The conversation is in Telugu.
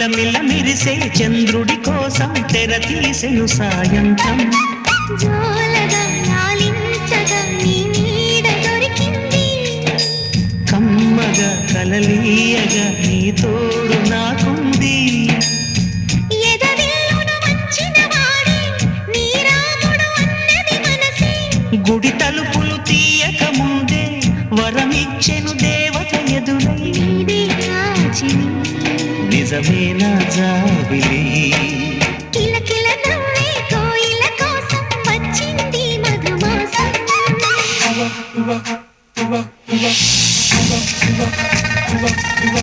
మిలమిల మిరిసే చంద్రుడి కోసం తెర తీసెను సాయంత్రం జోలగా లాలించగా నీ నీడ దొరికింది కమ్మగా కలలీయగా నీ తోడు నాకుంది ఎదవిల్లును వంచిన వాడే నీ రాముడు అన్నది మనసే గుడి తలుపులు తీయక ముందే వరమిచ్చెను దేవత ఎదురై నీవే కాచిని నిజమేనా జాబిలి